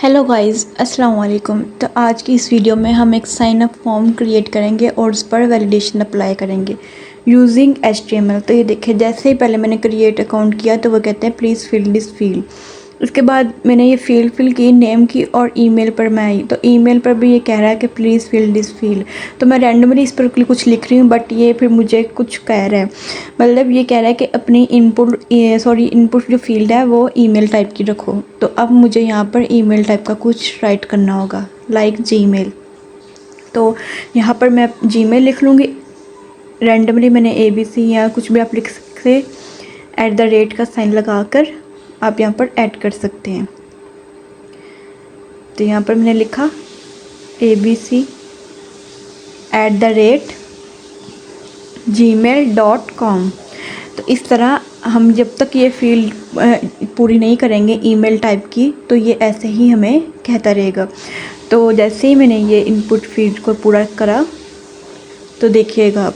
Hello guys, अस्सलाम वालेकुम। तो आज की इस वीडियो में हम एक साइन अप फॉर्म क्रिएट करेंगे और उस पर वैलिडेशन अप्लाई करेंगे यूजिंग HTML। तो ये देखिए, जैसे ही पहले मैंने क्रिएट अकाउंट किया तो वो कहते हैं प्लीज़ फिल दिस फील्ड। उसके बाद मैंने ये फील्ड फिल की, नेम की और ईमेल पर मैं आई तो ईमेल पर भी ये कह रहा है कि प्लीज़ फिल दिस फील्ड। तो मैं रैंडमली इस पर कुछ लिख रही हूँ, बट ये फिर मुझे कुछ कह रहा है, मतलब ये कह रहा है कि अपनी इनपुट जो फील्ड है वो ईमेल टाइप की रखो। तो अब मुझे यहाँ पर ईमेल टाइप का कुछ राइट करना होगा, लाइक जीमेल। तो यहाँ पर मैं जीमेल लिख लूँगी। रैंडमली मैंने ABC या कुछ भी आप लिख सकते, @ का साइन लगाकर आप यहाँ पर ऐड कर सकते हैं। तो यहाँ पर मैंने लिखा ABC @gmail.com। तो इस तरह हम जब तक ये फील्ड पूरी नहीं करेंगे ईमेल टाइप की, तो ये ऐसे ही हमें कहता रहेगा। तो जैसे ही मैंने ये इनपुट फील्ड को पूरा करा तो देखिएगा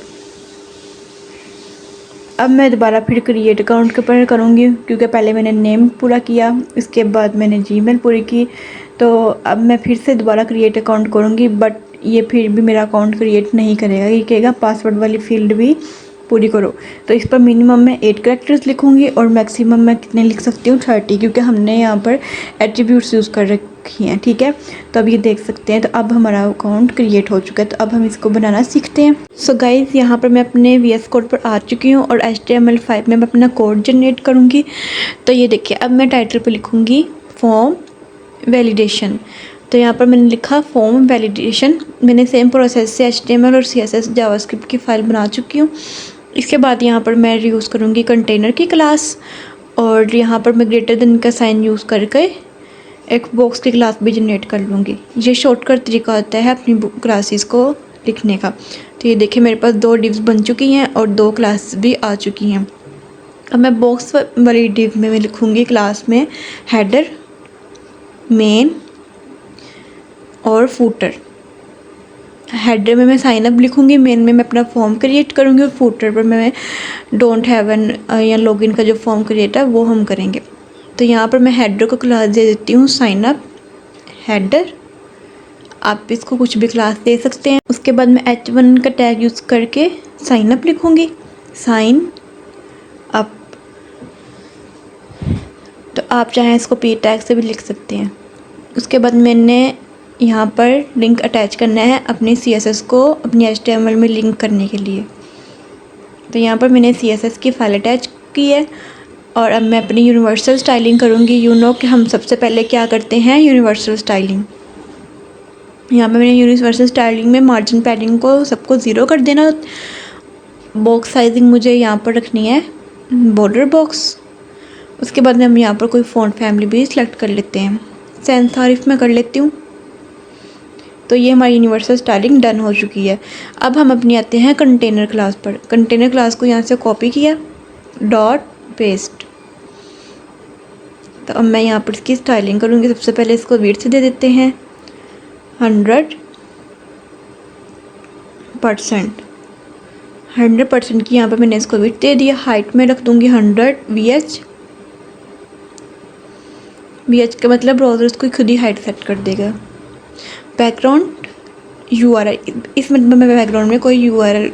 अब मैं दोबारा फिर क्रिएट अकाउंट के ऊपर करूँगी, क्योंकि पहले मैंने नेम पूरा किया, इसके बाद मैंने जीमेल पूरी की। तो अब मैं फिर से दोबारा क्रिएट अकाउंट करूँगी, बट ये फिर भी मेरा अकाउंट क्रिएट नहीं करेगा। ये कहेगा पासवर्ड वाली फील्ड भी पूरी करो। तो इस पर मिनिमम मैं 8 कैरेक्टर्स लिखूँगी और मैक्सिमम मैं कितने लिख सकती हूँ 30, क्योंकि हमने यहाँ पर एट्रीब्यूट्स यूज़ कर रखी हैं। ठीक है, तो अब ये देख सकते हैं। तो अब हमारा अकाउंट क्रिएट हो चुका है। तो अब हम इसको बनाना सीखते हैं। सो गाइज़, यहाँ पर मैं अपने VS कोड पर आ चुकी हूँ और HTML5 में मैं अपना कोड जनरेट करूँगी। तो ये देखिए, अब मैं टाइटल पर लिखूँगी फॉर्म वैलिडेशन। तो यहाँ पर मैंने लिखा फॉर्म वैलिडेशन। मैंने सेम प्रोसेस से HTML और CSS जावास्क्रिप्ट की फ़ाइल बना चुकी हूँ। इसके बाद यहाँ पर मैं यूज़ करूँगी कंटेनर की क्लास, और यहाँ पर मैं ग्रेटर देन का साइन यूज़ करके एक बॉक्स की क्लास भी जनरेट कर लूँगी। ये शॉर्टकट तरीका होता है अपनी क्लासेस को लिखने का। तो ये देखिए, मेरे पास 2 डिव्स बन चुकी हैं और 2 क्लास भी आ चुकी हैं। अब मैं बॉक्स वाली डिव में मैं लिखूँगी क्लास में हेडर, मेन और फूटर। हेडर में मैं साइन अप लिखूँगी, मेन में मैं अपना फॉर्म क्रिएट करूँगी और फूटर पर मैं डोंट हैव एन या लॉगिन का जो फॉर्म क्रिएट है वो हम करेंगे। तो यहाँ पर मैं हेडर को क्लास दे देती हूँ साइन अप हेडर। आप इसको कुछ भी क्लास दे सकते हैं। उसके बाद मैं H1 का टैग यूज़ करके साइन अप लिखूँगी, साइन अप। तो आप चाहें इसको P टैग से भी लिख सकते हैं। उसके बाद मैंने यहाँ पर लिंक अटैच करना है अपनी CSS को अपनी HTML में लिंक करने के लिए। तो यहाँ पर मैंने CSS की फ़ाइल अटैच की है और अब मैं अपनी यूनिवर्सल स्टाइलिंग करूँगी। यू नो कि हम सबसे पहले क्या करते हैं, यूनिवर्सल स्टाइलिंग। यहाँ पर मैंने यूनिवर्सल स्टाइलिंग में मार्जिन पैडिंग को सबको 0 कर देना। बॉक्स साइजिंग मुझे यहाँ पर रखनी है बॉर्डर बॉक्स। उसके बाद हम यहाँ पर कोई फ़ॉन्ट फैमिली भी सिलेक्ट कर लेते हैं, सैंस सारिफ में कर लेती हूँ। तो ये हमारी यूनिवर्सल स्टाइलिंग डन हो चुकी है। अब हम अपनी आते हैं कंटेनर क्लास पर। कंटेनर क्लास को यहाँ से कॉपी किया, डॉट पेस्ट। तो अब मैं यहाँ पर इसकी स्टाइलिंग करूँगी। सबसे पहले इसको विड्थ दे देते हैं 100% की। यहाँ पर मैंने इसको विड्थ दे दिया। हाइट में रख दूँगी 100 VH का मतलब ब्राउज़र इसको खुद ही हाइट सेट कर देगा। बैकग्राउंड URL, इस मतलब मैं बैकग्राउंड में कोई URL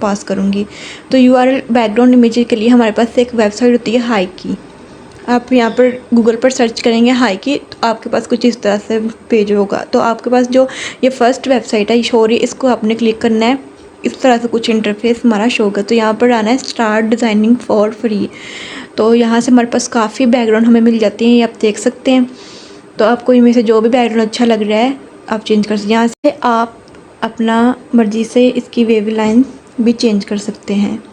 पास करूँगी। तो URL बैकग्राउंड इमेज के लिए हमारे पास एक वेबसाइट होती है हाई की। आप यहाँ पर गूगल पर सर्च करेंगे हाई की, तो आपके पास कुछ इस तरह से पेज होगा। तो आपके पास जो ये फर्स्ट वेबसाइट है शो रही है, इसको आपने क्लिक करना है। इस तरह से कुछ इंटरफेस हमारा शो होगा। तो यहाँ पर आना है स्टार्ट डिज़ाइनिंग फॉर फ्री। तो यहाँ से हमारे पास काफ़ी बैकग्राउंड हमें मिल जाती हैं, ये आप देख सकते हैं। तो आपको इनमें से जो भी बैकग्राउंड अच्छा लग रहा है आप चेंज कर सकते हैं। यहाँ से आप अपना मर्ज़ी से इसकी वेव लाइन भी चेंज कर सकते हैं।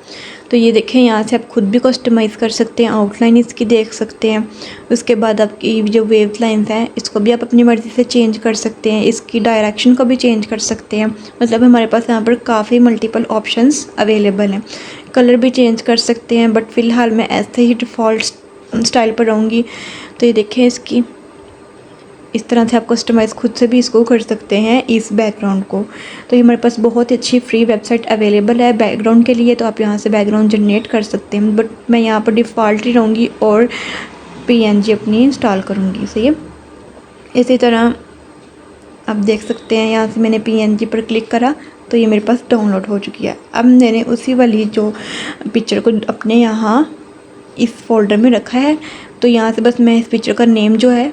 तो ये देखें, यहाँ से आप खुद भी कस्टमाइज़ कर सकते हैं, आउटलाइन इसकी देख सकते हैं। उसके बाद आपकी जो वेव लाइन्स हैं इसको भी आप अपनी मर्ज़ी से चेंज कर सकते हैं, इसकी डायरेक्शन को भी चेंज कर सकते हैं। मतलब हमारे पास यहाँ पर काफ़ी मल्टीपल ऑप्शंस अवेलेबल हैं। कलर भी चेंज कर सकते हैं, बट फ़िलहाल मैं ऐसे ही डिफ़ॉल्ट स्टाइल पर रहूँगी। तो ये देखें, इसकी इस तरह से आप कस्टमाइज़ खुद से भी इसको कर सकते हैं इस बैकग्राउंड को। तो ये हमारे पास बहुत ही अच्छी फ्री वेबसाइट अवेलेबल है बैकग्राउंड के लिए। तो आप यहाँ से बैकग्राउंड जनरेट कर सकते हैं, बट मैं यहाँ पर डिफ़ॉल्ट ही रहूँगी और PNG अपनी इंस्टॉल करूँगी। सही है। इसी तरह आप देख सकते हैं, यहाँ से मैंने PNG पर क्लिक करा तो ये मेरे पास डाउनलोड हो चुकी है। अब मैंने उसी वाली जो पिक्चर को अपने यहाँ इस फोल्डर में रखा है, तो यहाँ से बस मैं इस पिक्चर का नेम जो है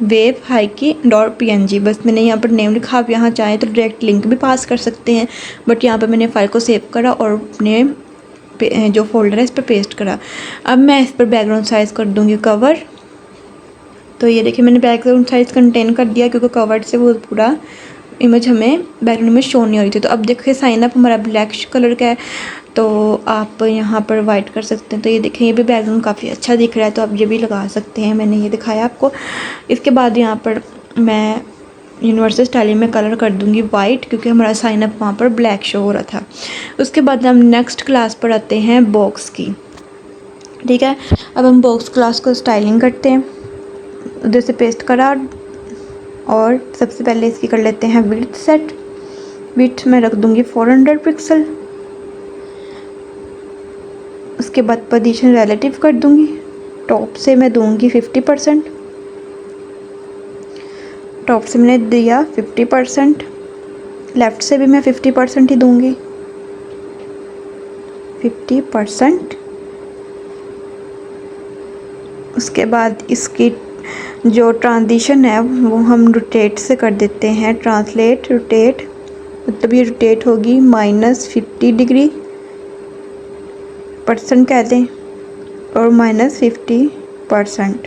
वेव हाइकी .png, बस मैंने यहाँ पर नेम लिखा। आप यहाँ चाहें तो डायरेक्ट लिंक भी पास कर सकते हैं, बट यहाँ पर मैंने फ़ाइल को सेव करा और अपने जो फोल्डर है इस पर पेस्ट करा। अब मैं इस पर बैकग्राउंड साइज़ कर दूँगी कवर। तो ये देखिए मैंने बैकग्राउंड साइज़ कंटेन कर दिया, क्योंकि कवर से वो पूरा इमेज हमें बैकग्राउंड में शो नहीं हो रही थी। तो अब देखिए साइन अप हमारा ब्लैक कलर का है, तो आप यहाँ पर वाइट कर सकते हैं। तो ये देखें ये भी बैकग्राउंड काफ़ी अच्छा दिख रहा है, तो आप ये भी लगा सकते हैं। मैंने ये दिखाया आपको। इसके बाद यहाँ पर मैं यूनिवर्सल स्टाइलिंग में कलर कर दूँगी वाइट, क्योंकि हमारा साइन अप वहाँ पर ब्लैक शो हो रहा था। उसके बाद हम नेक्स्ट क्लास पर आते हैं बॉक्स की। ठीक है, अब हम बॉक्स क्लास को स्टाइलिंग करते हैं। उधर से पेस्ट करा और सबसे पहले इसकी कर लेते हैं विड्थ सेट। विड्थ में रख दूँगी 400 पिक्सल। उसके बाद पोजीशन रिलेटिव कर दूँगी। टॉप से मैं दूँगी 50%। टॉप से मैंने दिया 50%। लेफ़्ट से भी मैं 50% ही दूँगी, 50%। उसके बाद इसकी जो ट्रांजिशन है वो हम रोटेट से कर देते हैं। ट्रांसलेट रोटेट, मतलब ये रोटेट होगी -50 डिग्री % कह दें, और -50%।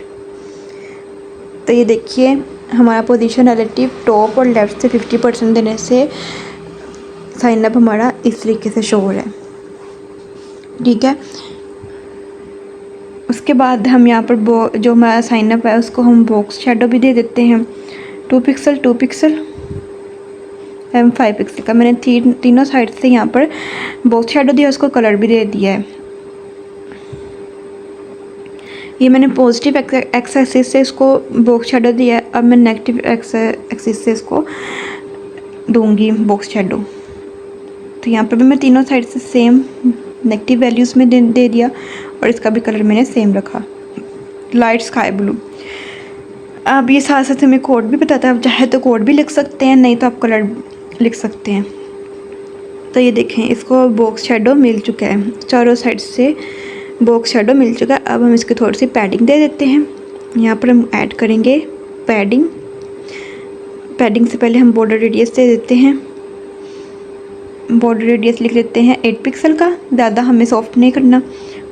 तो ये देखिए हमारा पोजीशन रिलेटिव टॉप और लेफ़्ट से 50% देने से साइन अप हमारा इस तरीके से शो हो रहा है। ठीक है, उसके बाद हम यहाँ पर जो हमारा साइन अप है उसको हम बॉक्स शेडो भी दे देते हैं। 2 पिक्सल 2 पिक्सल एवं 5 पिक्सल का मैंने तीनों साइड से यहाँ पर बॉक्स शेडो दिया, उसको कलर भी दे दिया है। ये मैंने पॉजिटिव एक्स एक्सिस से इसको बॉक्स शेडो दिया है। अब मैं नेगेटिव एक्स एक्सिस से इसको दूंगी बॉक्स शेडो। तो यहाँ पर भी मैं तीनों साइड से सेम नेगेटिव वैल्यूज़ में दे दिया, और इसका भी कलर मैंने सेम रखा, लाइट स्काई ब्लू। अब ये साथ साथ हमें कोड भी बताता है, आप चाहे तो कोड भी लिख सकते हैं, नहीं तो आप कलर लिख सकते हैं। तो ये देखें इसको बॉक्स शेडो मिल चुका है, चारों साइड से बॉक्स शेडो मिल चुका है। अब हम इसकी थोड़ी सी पैडिंग दे देते हैं। यहाँ पर हम ऐड करेंगे पैडिंग। पैडिंग से पहले हम बॉर्डर रेडियस दे देते हैं। बॉर्डर रेडियस लिख लेते हैं 8 पिक्सल का, ज़्यादा हमें सॉफ्ट नहीं करना।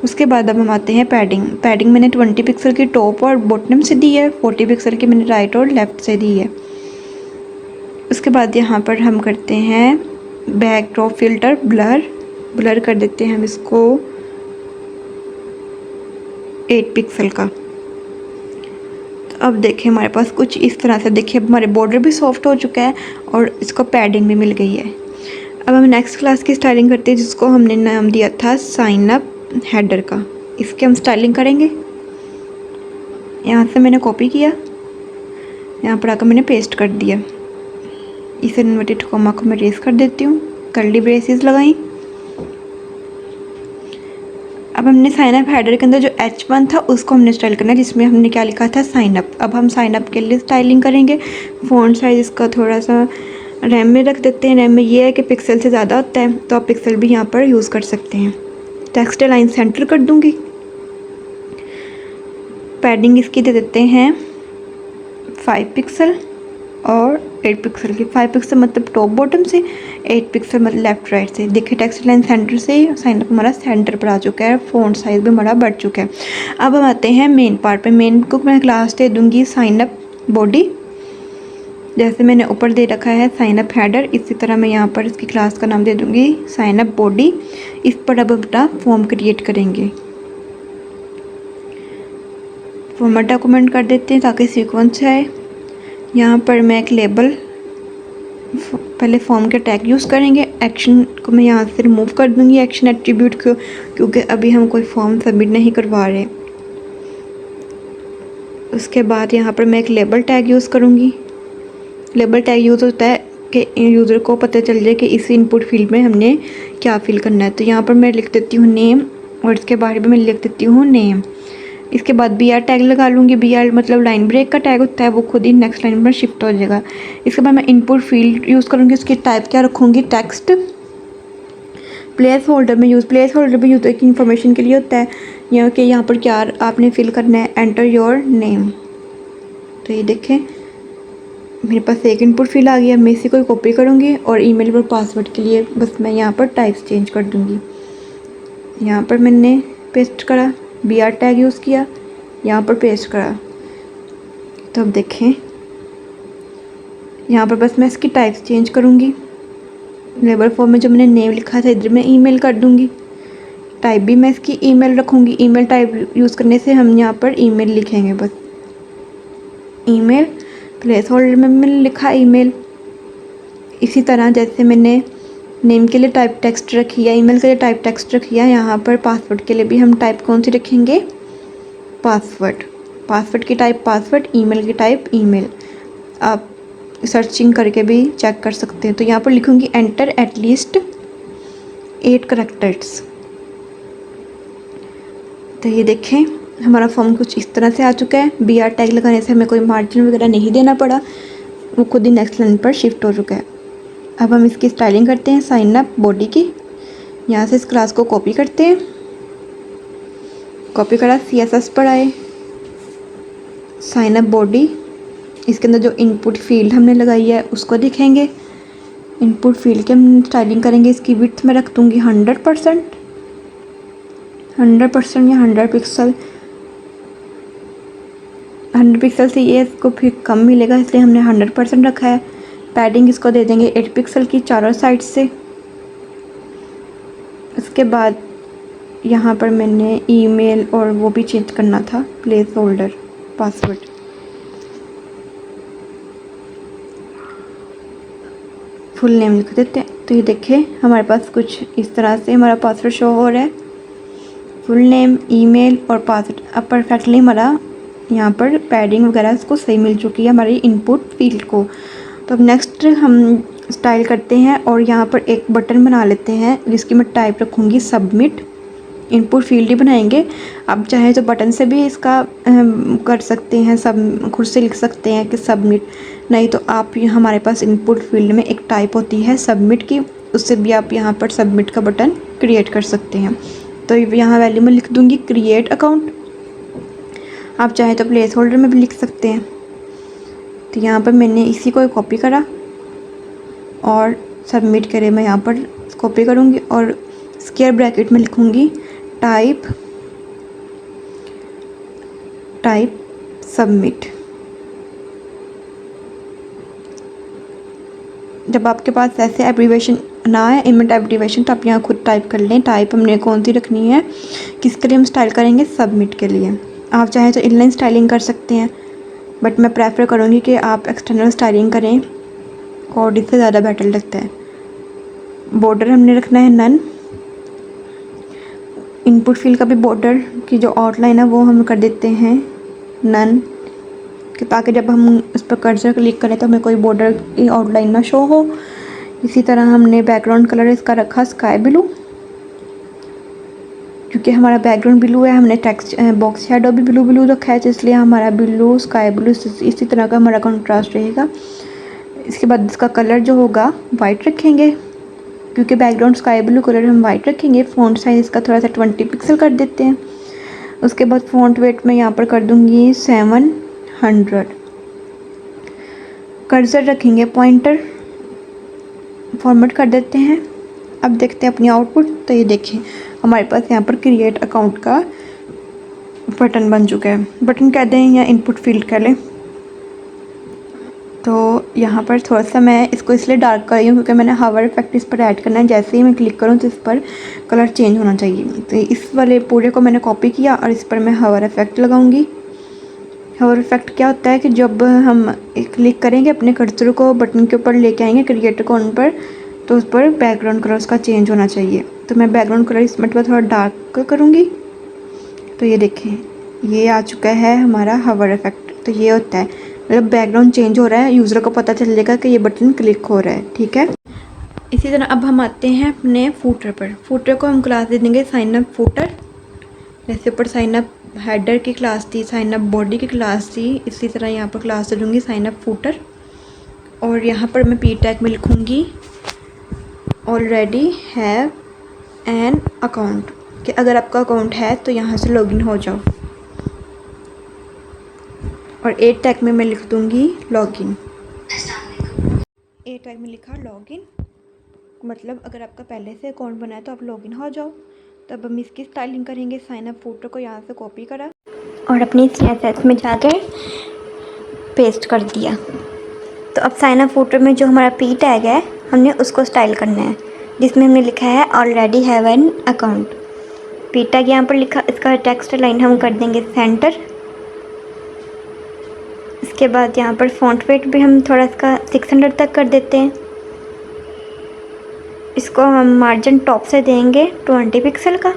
उसके बाद अब हम आते हैं पैडिंग। पैडिंग मैंने 20 पिक्सल की टॉप और बॉटम से दी है, 40 पिक्सल की मैंने राइट और लेफ़्ट से दी है। उसके बाद यहाँ पर हम करते हैं बैकड्रॉप फिल्टर ब्लर कर देते हैं हम इसको 8 पिक्सल का। तो अब देखिए हमारे पास कुछ इस तरह से, देखिए अब हमारे बॉर्डर भी सॉफ्ट हो चुका है और इसको पैडिंग भी मिल गई है। अब हम नेक्स्ट क्लास की स्टाइलिंग करते हैं, जिसको हमने नाम दिया था साइन अप हेडर का। इसके हम स्टाइलिंग करेंगे। यहाँ से मैंने कॉपी किया, यहाँ पर आकर मैंने पेस्ट कर दिया। इस इन्वर्टेड कॉमा को मैं रेस कर देती हूँ, कर्ली ब्रेसेस लगाई। अब हमने साइन अप हेडर के अंदर जो H1 था उसको हमने स्टाइल करना है, जिसमें हमने क्या लिखा था साइन अप। अब हम साइन अप के लिए स्टाइलिंग करेंगे। फ़ॉन्ट साइज़ इसका थोड़ा सा रैम में रख देते हैं। रैम में ये है कि पिक्सल से ज़्यादा होता है, तो आप पिक्सल भी यहाँ पर यूज़ कर सकते हैं। टेक्स्ट लाइन सेंटर कर दूँगी। पैडिंग इसकी दे देते हैं 5 पिक्सल और 8 पिक्सल की। 5 पिक्सल मतलब टॉप बॉटम से, 8 पिक्सल मतलब लेफ़्ट राइट से। देखिए टेक्स्ट लाइन सेंटर से साइन अप हमारा सेंटर पर आ चुका है, फ़ॉन्ट साइज़ भी हमारा बढ़ चुका है। अब हम आते हैं मेन पार्ट पे। मेन को मैं क्लास दे दूँगी साइन अप बॉडी। जैसे मैंने ऊपर दे रखा है साइन अप हेडर, इसी तरह मैं यहाँ पर इसकी क्लास का नाम दे दूँगी साइन अप बॉडी। इस पर अब अपना फॉर्म क्रिएट करेंगे। फॉर्मेट डॉक्यूमेंट कर देते हैं ताकि सीक्वेंस आए। यहाँ पर मैं एक लेबल, पहले फॉर्म के टैग यूज़ करेंगे। एक्शन को मैं यहाँ से रिमूव कर दूँगी, एक्शन एट्रीब्यूट को, क्योंकि अभी हम कोई फॉर्म सबमिट नहीं करवा रहे। उसके बाद यहाँ पर मैं एक लेबल टैग यूज़ करूँगी। लेबल टैग यूज़ होता है कि यूज़र को पता चल जाए कि इस इनपुट फील्ड में हमने क्या फिल करना है। तो यहाँ पर मैं लिख देती हूँ नेम, और इसके बारे में मैं लिख देती हूँ नेम। इसके बाद BR टैग लगा लूँगी। BR मतलब लाइन ब्रेक का टैग होता है, वो खुद ही नेक्स्ट लाइन पर शिफ्ट हो जाएगा। इसके बाद मैं इनपुट फील्ड यूज़ करूँगी, उसकी टाइप क्या रखूँगी, टेक्स्ट। प्लेस होल्डर में प्लेस होल्डर भी यूज़ एक इन्फॉर्मेशन के लिए होता है, यहाँ कि यहाँ पर क्या आपने फिल करना है, एंटर योर नेम। तो ये देखें मेरे पास एक इनपुट फील्ड आ गया। मैं इसी को कॉपी करूँगी और ईमेल पर पासवर्ड के लिए बस मैं यहाँ पर टाइप्स चेंज कर दूँगी। यहाँ पर मैंने पेस्ट करा, BR टैग यूज़ किया, यहाँ पर पेस्ट करा। तो अब देखें यहाँ पर बस मैं इसकी टाइप्स चेंज करूँगी। लेबर फॉर्म में जो मैंने नेम लिखा था इधर मैं ईमेल कर दूँगी। टाइप भी मैं इसकी ईमेल रखूँगी। ईमेल टाइप यूज़ करने से हम यहाँ पर ईमेल लिखेंगे, बस ईमेल। प्लेस होल्डर में मैंने लिखा ईमेल। इसी तरह जैसे मैंने नेम के लिए टाइप टेक्स्ट रखी है, ईमेल के लिए टाइप टेक्स्ट रखी है, यहाँ पर पासवर्ड के लिए भी हम टाइप कौन सी रखेंगे, पासवर्ड। पासवर्ड की टाइप पासवर्ड, ईमेल की टाइप ईमेल। आप सर्चिंग करके भी चेक कर सकते हैं। तो यहाँ पर लिखूँगी एंटर एटलीस्ट 8 करैक्टर्स। तो ये देखें हमारा फॉर्म कुछ इस तरह से आ चुका है। BR टैग लगाने से हमें कोई मार्जिन वगैरह नहीं देना पड़ा, वो खुद ही नेक्स्ट लाइन पर शिफ्ट हो चुका है। अब हम इसकी स्टाइलिंग करते हैं, साइन अप बॉडी की। यहाँ से इस क्लास को कॉपी करते हैं, कॉपी करा, CSS पर आए, साइन अप बॉडी। इसके अंदर जो इनपुट फील्ड हमने लगाई है उसको दिखेंगे। इनपुट फील्ड की हम स्टाइलिंग करेंगे। इसकी विड्थ में रख दूँगी 100%, 100% या 100 पिक्सल। 100 पिक्सल से ये इसको फिर कम मिलेगा, इसलिए हमने 100% रखा है। पैडिंग इसको दे देंगे 8 पिक्सल की चारों साइड से। इसके बाद यहाँ पर मैंने ईमेल और वो भी चेंज करना था, place holder, password. Full name लिख देते हैं। तो ये देखें हमारे पास कुछ इस तरह से हमारा पासवर्ड शो हो रहा है, फुल नेम, ईमेल और पासवर्ड। अब परफेक्टली हमारा यहाँ पर पैडिंग वगैरह इसको सही मिल चुकी है हमारी इनपुट फील्ड को। तो अब नेक्स्ट हम स्टाइल करते हैं और यहाँ पर एक बटन बना लेते हैं जिसकी मैं टाइप रखूँगी सबमिट। इनपुट फील्ड ही बनाएंगे। आप चाहे तो बटन से भी इसका कर सकते हैं, सब खुद से लिख सकते हैं कि सबमिट। नहीं तो आप हमारे पास इनपुट फील्ड में एक टाइप होती है सबमिट की, उससे भी आप यहाँ पर सबमिट का बटन क्रिएट कर सकते हैं। तो यहाँ वैल्यू में लिख दूँगी क्रिएट अकाउंट। आप चाहे तो प्लेस होल्डर में भी लिख सकते हैं। तो यहाँ पर मैंने इसी को कॉपी करा और सबमिट करे मैं यहाँ पर कॉपी करूँगी और स्क्वायर ब्रैकेट में लिखूँगी टाइप सबमिट। जब आपके पास ऐसे एब्रीवेशन ना है, इमेंट एब्रीवेशन, तो आप यहाँ खुद टाइप कर लें टाइप हमने कौन सी रखनी है, किसके लिए हम स्टाइल करेंगे, सबमिट के लिए। आप चाहे तो इनलाइन स्टाइलिंग कर सकते हैं, बट मैं प्रेफर करूँगी कि आप एक्सटर्नल स्टाइलिंग करें, कोड इससे ज़्यादा बेटर लगता है। बॉर्डर हमने रखना है नन। इनपुट फील्ड का भी बॉर्डर की जो आउटलाइन है वो हम कर देते हैं नन, कि ताकि जब हम उस पर कर्सर क्लिक करें तो हमें कोई बॉर्डर की आउटलाइन ना शो हो। इसी तरह हमने बैकग्राउंड कलर इसका रखा स्काई ब्लू, क्योंकि हमारा बैकग्राउंड ब्लू है। हमने टेक्स्ट बॉक्स शेडो भी ब्लू रखा है, तो इसलिए हमारा ब्लू स्काई ब्लू इसी तरह का हमारा कंट्रास्ट रहेगा। इसके बाद इसका कलर जो होगा वाइट रखेंगे, क्योंकि बैकग्राउंड स्काई ब्लू कलर हम वाइट रखेंगे। फ़ॉन्ट साइज़ इसका थोड़ा सा 20 पिक्सल कर देते हैं। उसके बाद फ़ॉन्ट वेट मैं यहाँ पर कर दूँगी 700। कर्सर रखेंगे पॉइंटर, फॉर्मेट कर देते हैं। अब देखते हैं अपनी आउटपुट। तो ये देखें हमारे पास यहाँ पर क्रिएट अकाउंट का बटन बन चुका है। बटन कह दें या इनपुट फील्ड कह लें। तो यहाँ पर थोड़ा सा मैं इसको इसलिए डार्क कर रही हूँ क्योंकि मैंने हावर इफेक्ट इस पर ऐड करना है। जैसे ही मैं क्लिक करूँ तो इस पर कलर चेंज होना चाहिए। तो इस वाले पूरे को मैंने कॉपी किया और इस पर मैं हावर इफेक्ट लगाऊंगी। हावर इफेक्ट क्या होता है कि जब हम क्लिक करेंगे अपने कर्सर को बटन के ऊपर लेके आएंगे क्रिएट अकाउंट पर, तो उस पर बैकग्राउंड कलर उसका चेंज होना चाहिए। तो मैं बैकग्राउंड कलर इसमें थोड़ा डार्क करूँगी। तो ये देखें ये आ चुका है हमारा हावर इफेक्ट। तो ये होता है मतलब बैकग्राउंड चेंज हो रहा है, यूज़र को पता चलेगा कि ये बटन क्लिक हो रहा है। ठीक है। इसी तरह अब हम आते हैं अपने फूटर पर। फूटर को हम क्लास दे देंगे साइन अप फूटर। जैसे ऊपर साइन अप हेडर की क्लास थी, साइन अप बॉडी की क्लास थी, इसी तरह यहाँ पर क्लास दे दूँगी साइन अप फूटर। और यहाँ पर मैं पी टैग में लिखूँगी ऑलरेडी हैव एन अकाउंट, कि अगर आपका अकाउंट है तो यहाँ से लॉगिन हो जाओ। और ए टैग में मैं लिख दूँगी लॉगिन। ए टैग में लिखा लॉगिन, मतलब अगर आपका पहले से अकाउंट बना है तो आप लॉगिन हो जाओ। तो अब हम इसकी स्टाइलिंग करेंगे। साइन अप फोटो को यहाँ से कॉपी करा और अपनी CSS में जाकर पेस्ट कर दिया। तो अब साइन अप फोटो में जो हमारा पी टैग है हमने उसको स्टाइल करना है, जिसमें हमने लिखा है already have an account. P tag यहाँ पर लिखा, इसका टेक्स्ट लाइन हम कर देंगे सेंटर। इसके बाद यहाँ पर फॉन्ट वेट भी हम थोड़ा इसका 600 तक कर देते हैं। इसको हम मार्जिन टॉप से देंगे 20 पिक्सल का।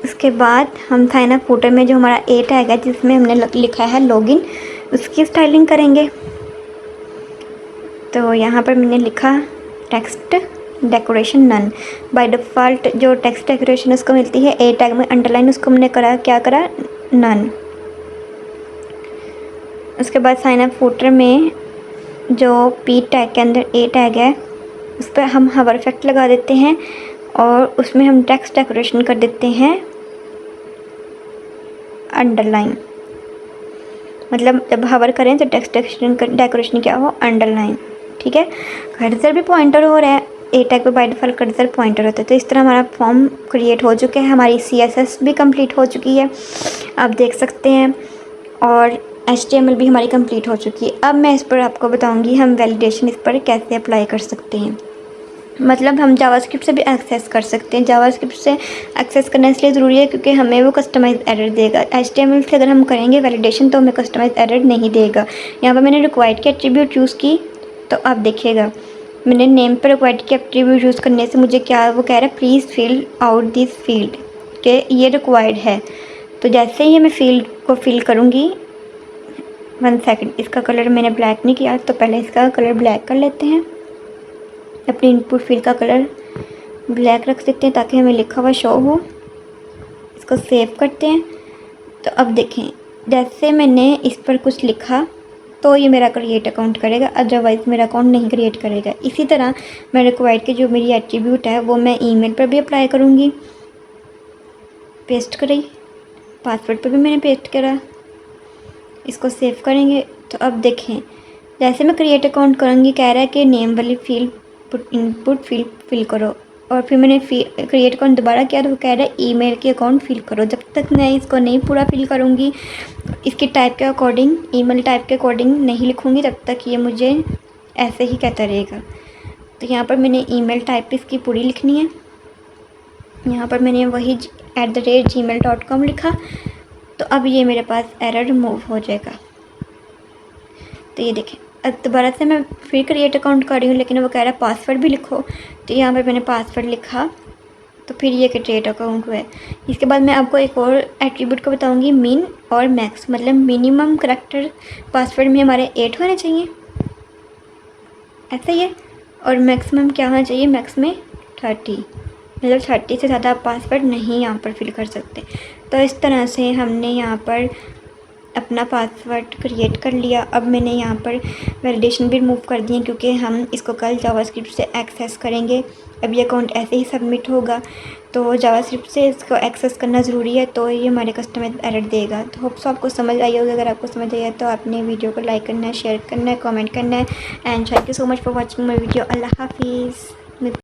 उसके बाद हम साइन अप फूटर में जो हमारा ए टैग है जिसमें हमने लिखा है लॉगिन, उसकी स्टाइलिंग करेंगे। तो यहाँ पर मैंने लिखा text decoration none. By default जो टेक्स्ट डेकोरेशन उसको मिलती है ए टैग में अंडरलाइन, उसको हमने क्या करा नन। उसके बाद साइन अप फूटर में जो पी टैग के अंदर ए टैग है उस पर हम हवर इफेक्ट लगा देते हैं और उसमें हम टेक्स्ट डेकोरेशन कर देते हैं अंडरलाइन। मतलब जब हवर करें तो टेक्स्ट डेकोरेशन क्या हो, अंडरलाइन। ठीक है, कर्सर भी पॉइंटर हो रहा है, ए टैग पे बाय डिफ़ॉल्ट कर्सर पॉइंटर होता है। तो इस तरह हमारा फॉर्म क्रिएट हो चुका है, हमारी CSS भी कंप्लीट हो चुकी है, आप देख सकते हैं। और HTML भी हमारी कंप्लीट हो चुकी है। अब मैं इस पर आपको बताऊंगी हम वैलिडेशन इस पर कैसे अप्लाई कर सकते हैं। मतलब हम जावास्क्रिप्ट से भी एक्सेस कर सकते हैं। जावास्क्रिप्ट से एक्सेस करना इसलिए ज़रूरी है क्योंकि हमें वो कस्टमाइज एरर देगा। HTML से अगर हम करेंगे वैलिडेशन तो हमें कस्टमाइज एरर नहीं देगा। यहाँ पर मैंने रिक्वायर्ड की एट्रीब्यूट यूज़ की, तो आप देखिएगा मैंने नेम पर रिक्वायर्ड की एट्रीब्यूट यूज़ करने से मुझे क्या वो कह रहा है, please fill out this field, कि ये रिक्वायर्ड है। तो जैसे ही मैं फील्ड को फिल करूँगी, 1 सेकेंड, इसका कलर मैंने ब्लैक नहीं किया तो पहले इसका कलर ब्लैक कर लेते हैं। अपनी इनपुट फील्ड का कलर ब्लैक रख सकते हैं ताकि हमें लिखा हुआ शो हो। इसको सेव करते हैं। तो अब देखें जैसे मैंने इस पर कुछ लिखा तो ये मेरा क्रिएट अकाउंट करेगा, अदरवाइज़ मेरा अकाउंट नहीं क्रिएट करेगा। इसी तरह मैं रिक्वायर्ड की जो मेरी एट्रीब्यूट है वो मैं ईमेल पर भी अप्लाई करूँगी। पेस्ट करी, पासवर्ड पर भी मैंने पेस्ट करा, इसको सेव करेंगे। तो अब देखें जैसे मैं क्रिएट अकाउंट करूँगी कह रहा है कि नेम वाली फील्ड इनपुट फील्ड फिल करो, और फिर मैंने क्रिएट अकाउंट दोबारा किया तो वो कह रहा है ईमेल के अकाउंट फिल करो। जब तक मैं इसको नहीं पूरा फिल करूँगी, इसकी टाइप के अकॉर्डिंग, ईमेल टाइप के अकॉर्डिंग नहीं लिखूँगी, तब तक ये मुझे ऐसे ही कहता रहेगा। तो यहाँ पर मैंने ईमेल टाइप इसकी पूरी लिखनी है। यहाँ पर मैंने वही @gmail.com लिखा। तो अब ये मेरे पास एरर रिमूव हो जाएगा। तो ये देखें अब दोबारा से मैं फिर क्रिएट अकाउंट कर रही हूँ, लेकिन वो कह रहा है पासवर्ड भी लिखो। तो यहाँ पे मैंने पासवर्ड लिखा तो फिर ये क्रिएट अकाउंट हुआ है। इसके बाद मैं आपको एक और एट्रीब्यूट को बताऊँगी, मिन और मैक्स। मतलब मिनिमम करैक्टर पासवर्ड में हमारे 8 होने चाहिए, ऐसा ही है। और मैक्सिमम क्या होना चाहिए, मैक्स में 30, मतलब 30 से ज़्यादा आप पासवर्ड नहीं यहाँ पर फिल कर सकते। तो इस तरह से हमने यहाँ पर अपना पासवर्ड क्रिएट कर लिया। अब मैंने यहाँ पर वैलिडेशन भी रिमूव कर दिए क्योंकि हम इसको कल जावास्क्रिप्ट से एक्सेस करेंगे। अब ये अकाउंट ऐसे ही सबमिट होगा, तो जावास्क्रिप्ट से इसको एक्सेस करना ज़रूरी है, तो ये हमारे कस्टमर एरर देगा। तो होप्स आपको समझ आई होगी। अगर आपको समझ आया तो आपने वीडियो को लाइक करना है, शेयर करना है, कमेंट करना है। And thank you so much for watching my video. अल्लाह हाफिज़।